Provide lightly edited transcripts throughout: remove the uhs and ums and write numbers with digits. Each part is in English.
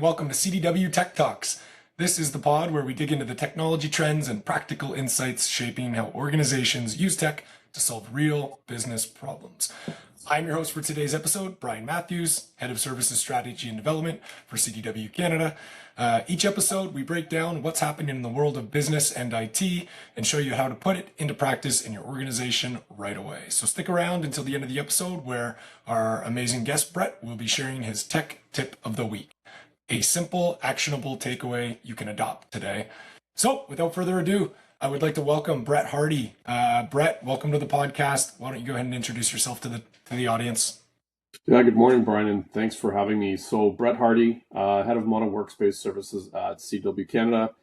welcome to CDW Tech Talks. This is the pod where we dig into the technology trends and practical insights shaping how organizations use tech to solve real business problems. I'm your host for today's episode, Brian Matthews, Head of Services Strategy and Development for CDW Canada. Each episode, we break down what's happening in the world of business and IT and show you how to put it into practice in your organization right away. So stick around until the end of the episode where our amazing guest, Brett, will be sharing his tech tip of the week. A simple, actionable takeaway you can adopt today. So without further ado, I would like to welcome Brett Hardy. Brett, welcome to the podcast. Why don't you go ahead and introduce yourself to the audience? Yeah, good morning, Brian, and thanks for having me. So Brett Hardy, Head of Modern Workspace Services at CDW Canada.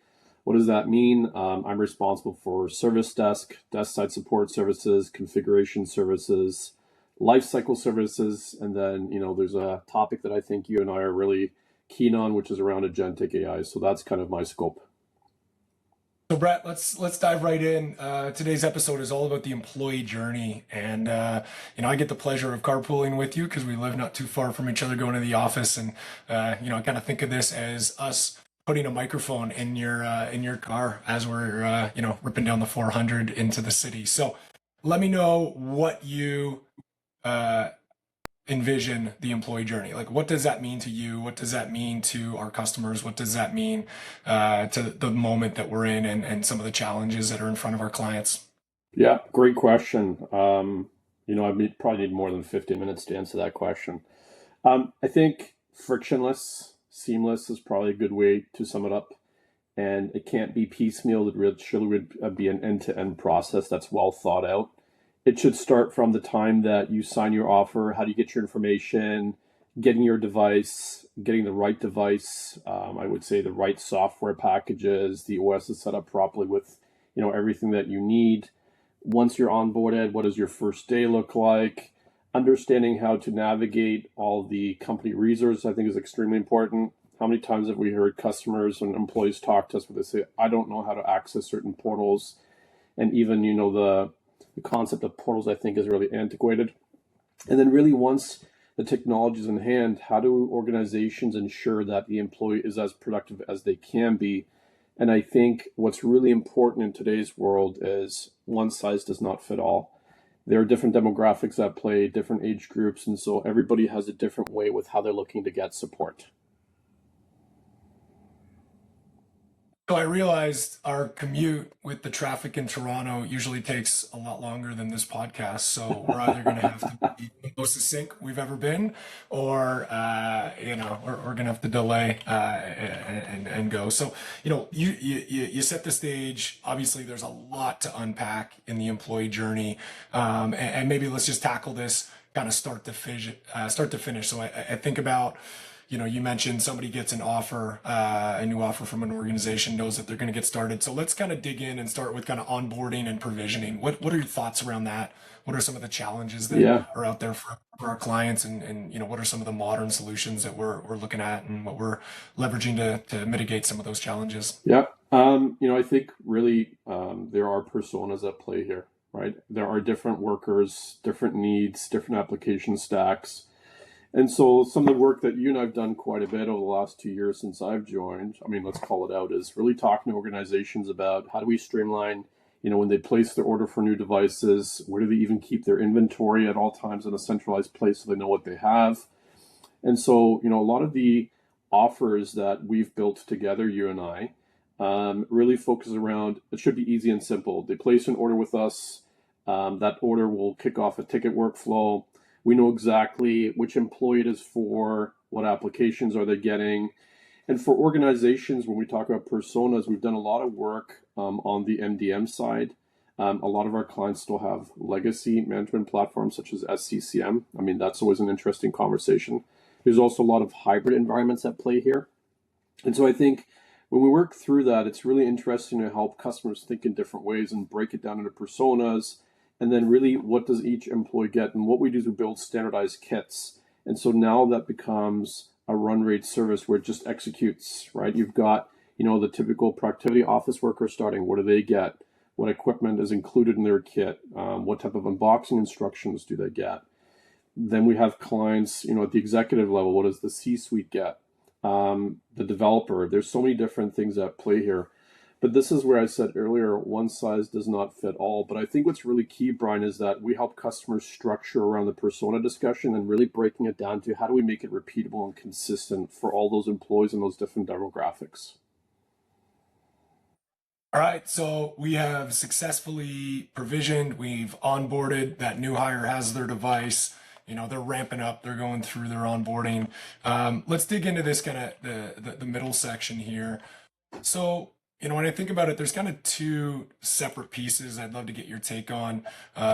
What does that mean? I'm responsible for service desk side support services, configuration services, lifecycle services, and then, there's a topic that I think you and I are really keen on, which is around agentic AI. So that's kind of my scope. So Brett, let's dive right in. Today's episode is all about the employee journey, and I get the pleasure of carpooling with you because we live not too far from each other, going to the office, and I kind of think of this as us putting a microphone in your car as we're ripping down the 400 into the city. So let me know what you envision the employee journey. Like, what does that mean to you? What does that mean to our customers? What does that mean to the moment that we're in and some of the challenges that are in front of our clients? Yeah, great question. I probably need more than 50 minutes to answer that question. I think frictionless, seamless is probably a good way to sum it up. And it can't be piecemeal. It surely would be an end-to-end process that's well thought out. It should start from the time that you sign your offer. How do you get your information, getting your device, getting the right device, I would say the right software packages, the OS is set up properly with, everything that you need. Once you're onboarded, what does your first day look like? Understanding how to navigate all the company resources, I think, is extremely important. How many times have we heard customers and employees talk to us where they say, I don't know how to access certain portals. And even, the concept of portals, I think, is really antiquated. And then really once the technology is in hand, how do organizations ensure that the employee is as productive as they can be? And I think what's really important in today's world is one size does not fit all. There are different demographics at play, different age groups, and so everybody has a different way with how they're looking to get support. So I realized our commute with the traffic in Toronto usually takes a lot longer than this podcast. So we're either going to have to be the most succinct we've ever been, or we're going to have to delay and go. So you set the stage. Obviously, there's a lot to unpack in the employee journey, and maybe let's just tackle this kind of start to finish. So I think about. You mentioned somebody gets an offer, a new offer from an organization, knows that they're going to get started. So let's kind of dig in and start with kind of onboarding and provisioning. What are your thoughts around that? What are some of the challenges that are out there for our clients? And what are some of the modern solutions that we're looking at and what we're leveraging to mitigate some of those challenges? Yeah. I think really there are personas at play here, right? There are different workers, different needs, different application stacks. And so some of the work that you and I've done quite a bit over the last 2 years since I've joined, let's call it out, is really talking to organizations about how do we streamline, when they place their order for new devices, where do they even keep their inventory at all times in a centralized place so they know what they have. And so, a lot of the offers that we've built together, you and I, really focus around, it should be easy and simple. They place an order with us, that order will kick off a ticket workflow. We know exactly which employee it is for, what applications are they getting. And for organizations, when we talk about personas, we've done a lot of work on the MDM side. A lot of our clients still have legacy management platforms such as SCCM. That's always an interesting conversation. There's also a lot of hybrid environments at play here. And so I think when we work through that, it's really interesting to help customers think in different ways and break it down into personas. And then really, what does each employee get? And what we do is we build standardized kits. And so now that becomes a run rate service where it just executes, right? You've got, the typical productivity office worker starting. What do they get? What equipment is included in their kit? What type of unboxing instructions do they get? Then we have clients, at the executive level. What does the C-suite get? the developer. There's so many different things at play here. But this is where I said earlier, one size does not fit all. But I think what's really key, Brian, is that we help customers structure around the persona discussion and really breaking it down to how do we make it repeatable and consistent for all those employees and those different demographics. All right, so we have successfully provisioned, we've onboarded, that new hire has their device, they're ramping up, they're going through their onboarding. Let's dig into this kind of the middle section here. So, when I think about it, there's kind of two separate pieces I'd love to get your take on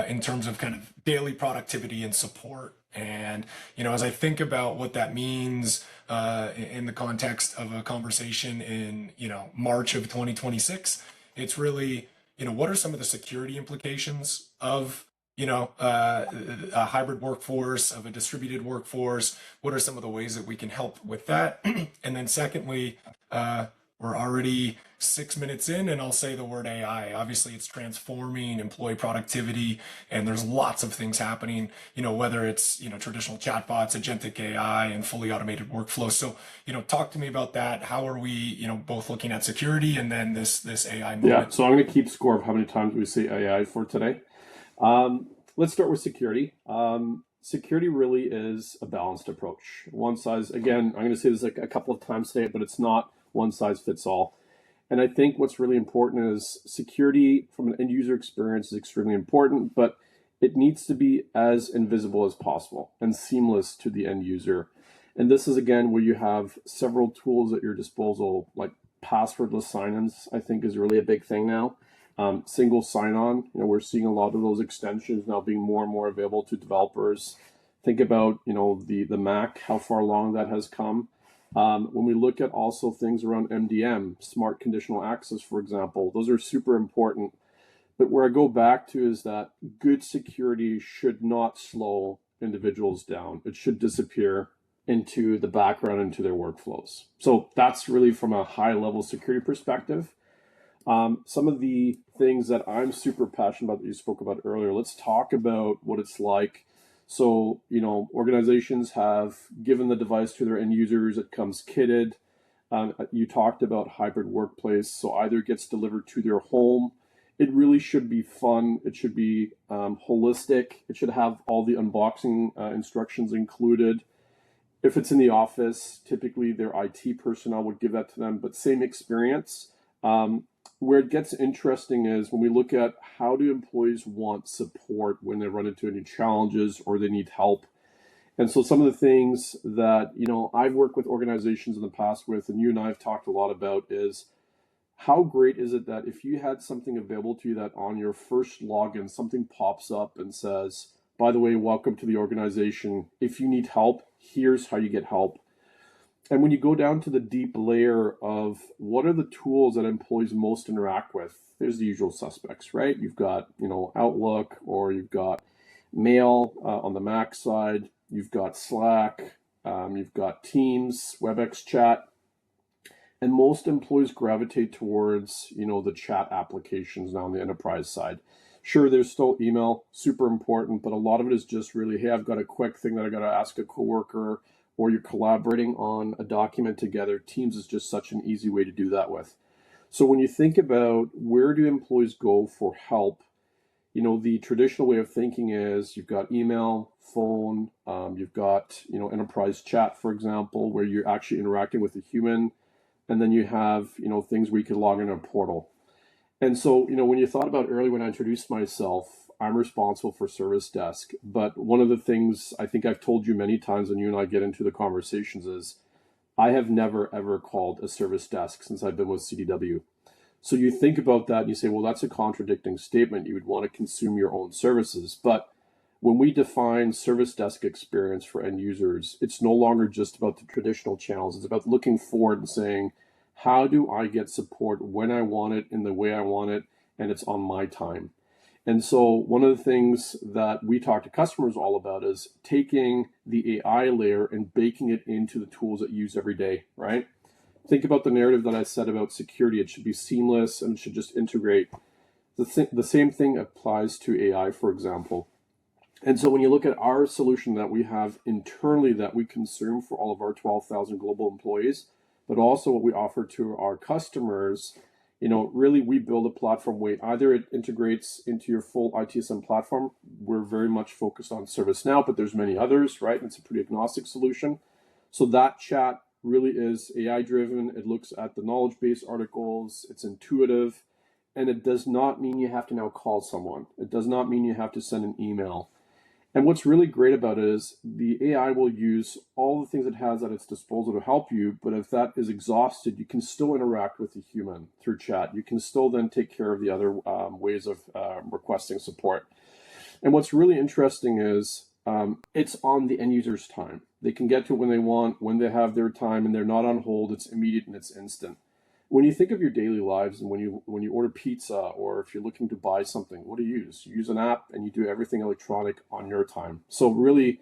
in terms of kind of daily productivity and support. And, as I think about what that means in the context of a conversation in, March of 2026, it's really, what are some of the security implications of, a hybrid workforce, of a distributed workforce? What are some of the ways that we can help with that? And then secondly, we're already 6 minutes in, and I'll say the word AI. Obviously, it's transforming employee productivity, and there's lots of things happening, whether it's, traditional chatbots, agentic AI, and fully automated workflows. So, talk to me about that. How are we, both looking at security and then this AI movement? Yeah, so I'm going to keep score of how many times we say AI for today. Let's start with security. Security really is a balanced approach. One size, again, I'm going to say this like a couple of times today, but it's not one size fits all. And I think what's really important is security from an end user experience is extremely important, but it needs to be as invisible as possible and seamless to the end user. And this is, again, where you have several tools at your disposal, like passwordless sign-ins, I think is really a big thing now. Single sign-on, we're seeing a lot of those extensions now being more and more available to developers. Think about, the Mac, how far along that has come. When we look at also things around MDM, smart conditional access, for example, those are super important. But where I go back to is that good security should not slow individuals down. It should disappear into the background, into their workflows. So that's really from a high level security perspective. Some of the things that I'm super passionate about that you spoke about earlier, let's talk about what it's like. So, organizations have given the device to their end users. It comes kitted. You talked about hybrid workplace. So either it gets delivered to their home. It really should be fun. It should be holistic. It should have all the unboxing instructions included. If it's in the office, typically their IT personnel would give that to them, but same experience. Where it gets interesting is when we look at how do employees want support when they run into any challenges or they need help. And so some of the things that, I've worked with organizations in the past with, and you and I have talked a lot about, is how great is it that if you had something available to you that on your first login, something pops up and says, by the way, welcome to the organization. If you need help, here's how you get help. And when you go down to the deep layer of what are the tools that employees most interact with, there's the usual suspects, right? You've got, Outlook, or you've got Mail on the Mac side. You've got Slack. You've got Teams, WebEx chat. And most employees gravitate towards, the chat applications now on the enterprise side. Sure, there's still email, super important, but a lot of it is just really, hey, I've got a quick thing that I got to ask a coworker, or you're collaborating on a document together. Teams is just such an easy way to do that with. So when you think about where do employees go for help, the traditional way of thinking is you've got email, phone, you've got, enterprise chat, for example, where you're actually interacting with a human. And then you have, things where you could log in a portal. And so, when you thought about earlier when I introduced myself, I'm responsible for service desk. But one of the things I think I've told you many times when you and I get into the conversations is I have never, ever called a service desk since I've been with CDW. So you think about that and you say, well, that's a contradicting statement. You would want to consume your own services. But when we define service desk experience for end users, it's no longer just about the traditional channels. It's about looking forward and saying, how do I get support when I want it, in the way I want it, and it's on my time? And so one of the things that we talk to customers all about is taking the AI layer and baking it into the tools that you use every day, right? Think about the narrative that I said about security. It should be seamless and it should just integrate. The same thing applies to AI, for example. And so when you look at our solution that we have internally that we consume for all of our 12,000 global employees, but also what we offer to our customers, really we build a platform way either it integrates into your full ITSM platform. We're very much focused on ServiceNow, but there's many others, right? It's a pretty agnostic solution. So that chat really is AI driven. It looks at the knowledge base articles. It's intuitive. And it does not mean you have to now call someone. It does not mean you have to send an email. And what's really great about it is the AI will use all the things it has at its disposal to help you, but if that is exhausted, you can still interact with the human through chat. You can still then take care of the other ways of requesting support. And what's really interesting is it's on the end user's time. They can get to it when they want, when they have their time, and they're not on hold. It's immediate and it's instant. When you think of your daily lives and when you order pizza or if you're looking to buy something, what do you use? You use an app and you do everything electronic on your time. So really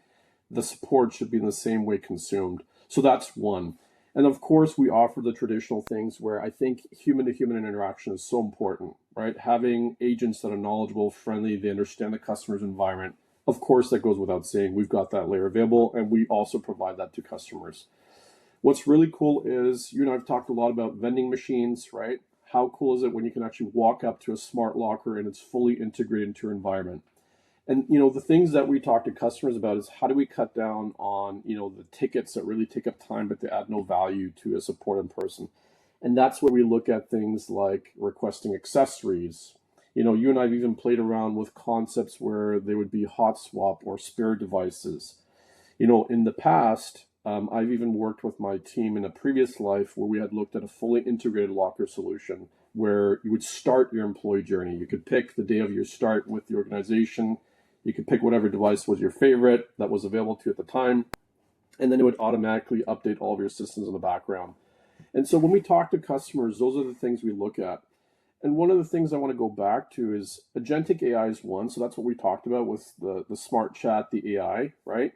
the support should be in the same way consumed. So that's one. And of course we offer the traditional things where I think human to human interaction is so important, right? Having agents that are knowledgeable, friendly, they understand the customer's environment. Of course, that goes without saying. We've got that layer available and we also provide that to customers. What's really cool is, you and I have talked a lot about vending machines, right? How cool is it when you can actually walk up to a smart locker and it's fully integrated into your environment? And, the things that we talk to customers about is how do we cut down on, the tickets that really take up time, but they add no value to a support in person. And that's where we look at things like requesting accessories. You and I have even played around with concepts where they would be hot swap or spare devices. In the past, I've even worked with my team in a previous life where we had looked at a fully integrated locker solution where you would start your employee journey. You could pick the day of your start with the organization. You could pick whatever device was your favorite that was available to you at the time. And then it would automatically update all of your systems in the background. And so when we talk to customers, those are the things we look at. And one of the things I want to go back to is agentic AI is one. So that's what we talked about with the smart chat, the AI, right?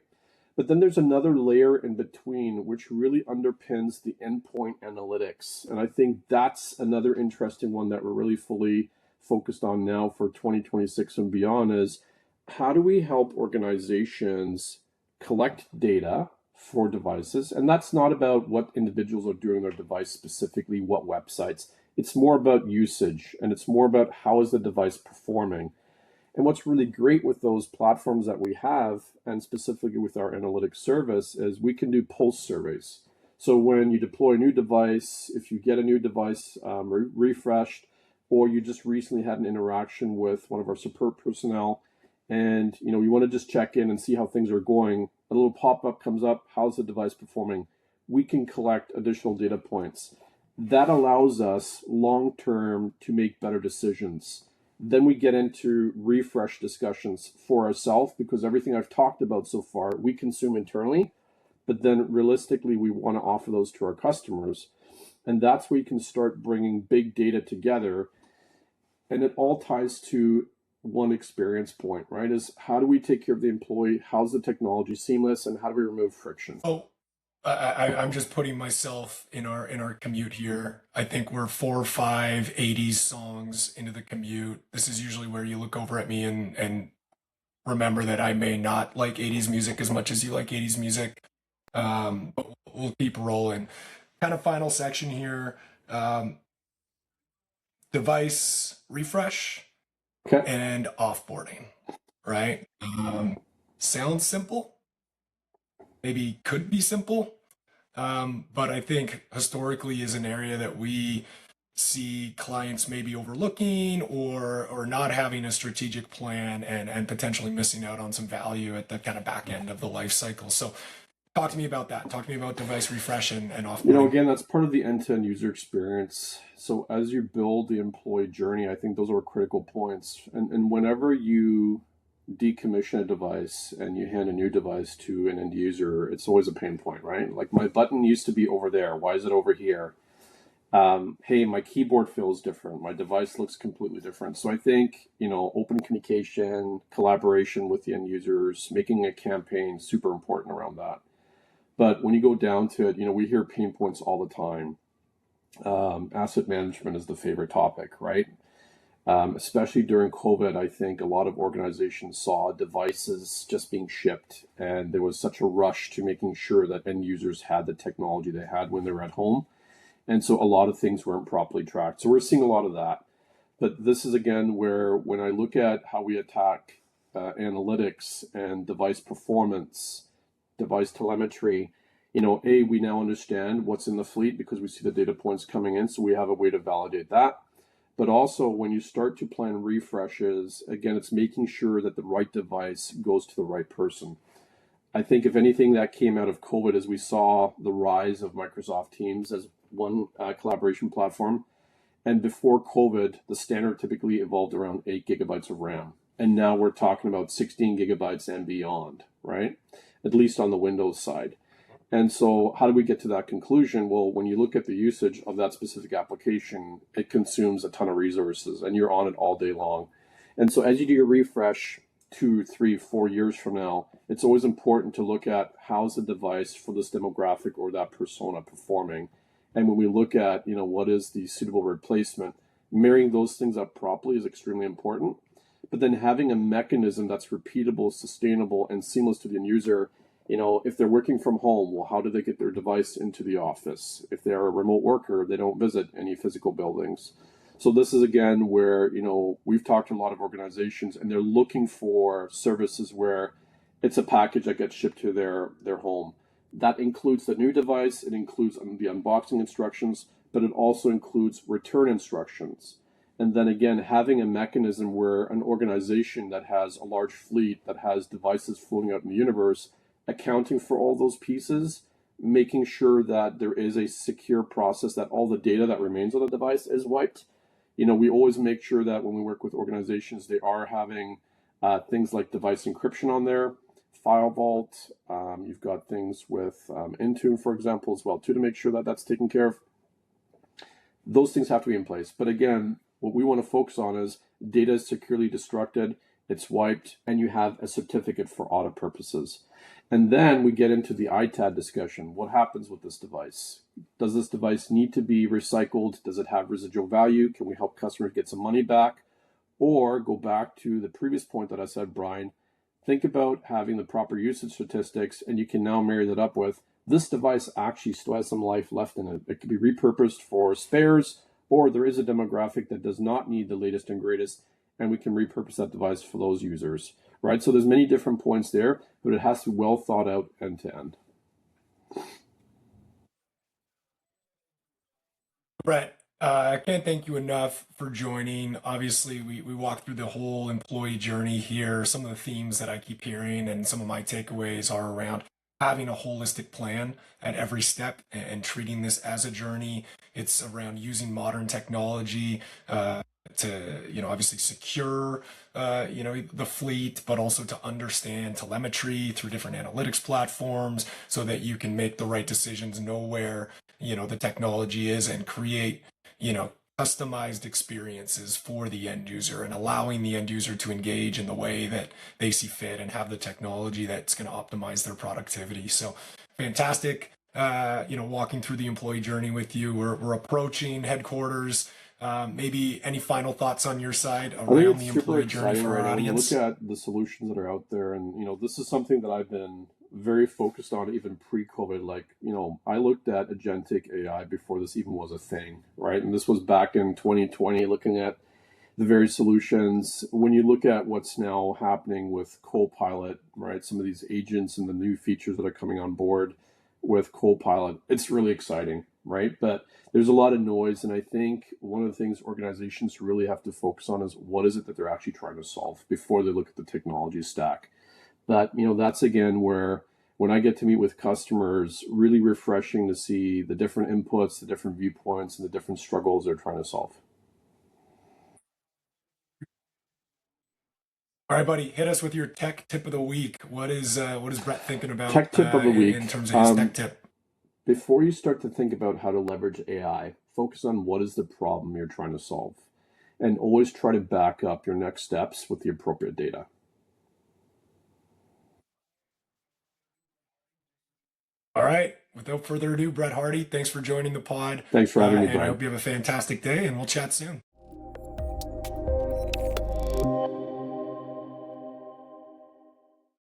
But then there's another layer in between, which really underpins the endpoint analytics. And I think that's another interesting one that we're really fully focused on now for 2026 and beyond is how do we help organizations collect data for devices? And that's not about what individuals are doing on their device specifically, what websites. It's more about usage and it's more about how is the device performing. And what's really great with those platforms that we have, and specifically with our analytics service, is we can do pulse surveys. So when you deploy a new device, if you get a new device refreshed, or you just recently had an interaction with one of our support personnel, and you want to just check in and see how things are going, a little pop-up comes up, how's the device performing? We can collect additional data points. That allows us long-term to make better decisions. Then we get into refresh discussions for ourselves because everything I've talked about so far, we consume internally, but then realistically, we want to offer those to our customers. And that's where you can start bringing big data together. And it all ties to one experience point, right? Is how do we take care of the employee? How's the technology seamless? And how do we remove friction? Oh, I'm just putting myself in our commute here. I think we're 4 or 5 80s songs into the commute. This is usually where you look over at me and remember that I may not like 80s music as much as you like 80s music. But we'll keep rolling. Kind of final section here. Device refresh Okay. and offboarding, right? Sounds simple, maybe could be simple, but I think historically is an area that we see clients maybe overlooking or not having a strategic plan and potentially missing out on some value at the kind of back end of the life cycle. So talk to me about that. Talk to me about device refresh and offboarding. Again, that's part of the end-to-end user experience. So as you build the employee journey, I think those are critical points. And whenever you decommission a device and you hand a new device to an end user, it's always a pain point, right? Like my button used to be over there. Why is it over here? Hey, my keyboard feels different. My device looks completely different. So I think, open communication, collaboration with the end users, making a campaign, super important around that. But when you go down to it, we hear pain points all the time. Asset management is the favorite topic, right? Especially during COVID, I think a lot of organizations saw devices just being shipped, and there was such a rush to making sure that end users had the technology they had when they were at home. And so a lot of things weren't properly tracked. So we're seeing a lot of that. But this is again where, when I look at how we attack analytics and device performance, device telemetry, we now understand what's in the fleet because we see the data points coming in, so we have a way to validate that. But also, when you start to plan refreshes, again, it's making sure that the right device goes to the right person. I think if anything that came out of COVID is we saw the rise of Microsoft Teams as one collaboration platform. And before COVID, the standard typically evolved around 8 gigabytes of RAM. And now we're talking about 16 gigabytes and beyond, right? At least on the Windows side. And so how do we get to that conclusion? Well, when you look at the usage of that specific application, it consumes a ton of resources and you're on it all day long. And so as you do your refresh 2, 3, 4 years from now, it's always important to look at how's the device for this demographic or that persona performing. And when we look at, what is the suitable replacement, marrying those things up properly is extremely important. But then having a mechanism that's repeatable, sustainable, and seamless to the end user. If they're working from home, well, how do they get their device into the office? If they're a remote worker, they don't visit any physical buildings. So this is again where, we've talked to a lot of organizations and they're looking for services where it's a package that gets shipped to their home. That includes the new device, it includes the unboxing instructions, but it also includes return instructions. And then again, having a mechanism where an organization that has a large fleet, that has devices floating out in the universe, accounting for all those pieces, making sure that there is a secure process that all the data that remains on the device is wiped. We always make sure that when we work with organizations, they are having things like device encryption on there, file vault. You've got things with Intune, for example, as well, too, to make sure that that's taken care of. Those things have to be in place. But again, what we want to focus on is data is securely destructed, it's wiped, and you have a certificate for audit purposes. And then we get into the ITAD discussion. What happens with this device? Does this device need to be recycled? Does it have residual value? Can we help customers get some money back? Or go back to the previous point that I said, Brian, think about having the proper usage statistics, and you can now marry that up with this device actually still has some life left in it. It could be repurposed for spares, or there is a demographic that does not need the latest and greatest, and we can repurpose that device for those users, right? So there's many different points there, but it has to be well thought out end to end. Brett, I can't thank you enough for joining. Obviously, we walked through the whole employee journey here. Some of the themes that I keep hearing and some of my takeaways are around having a holistic plan at every step and treating this as a journey. It's around using modern technology to, obviously secure, the fleet, but also to understand telemetry through different analytics platforms so that you can make the right decisions, know where the technology is, and create customized experiences for the end user, and allowing the end user to engage in the way that they see fit and have the technology that's going to optimize their productivity. So fantastic, walking through the employee journey with you. We're approaching headquarters. Maybe any final thoughts on your side around the employee journey for our audience? Look at the solutions that are out there, and this is something that I've been very focused on even pre-COVID. Like, I looked at agentic AI before this even was a thing, right? And this was back in 2020, looking at the various solutions. When you look at what's now happening with Copilot, right? Some of these agents and the new features that are coming on board with Copilot, it's really exciting, right? But there's a lot of noise, and I think one of the things organizations really have to focus on is what is it that they're actually trying to solve before they look at the technology stack. But that's again where, when I get to meet with customers, really refreshing to see the different inputs, the different viewpoints, and the different struggles they're trying to solve. All right, buddy, hit us with your tech tip of the week. What is Brett thinking about Tech tip of the week. in terms of his tech tip? Before you start to think about how to leverage AI, focus on what is the problem you're trying to solve, and always try to back up your next steps with the appropriate data. All right. Without further ado, Brett Hardy, thanks for joining the pod. Thanks for having me, And I Brian. hope you have a fantastic day, and we'll chat soon.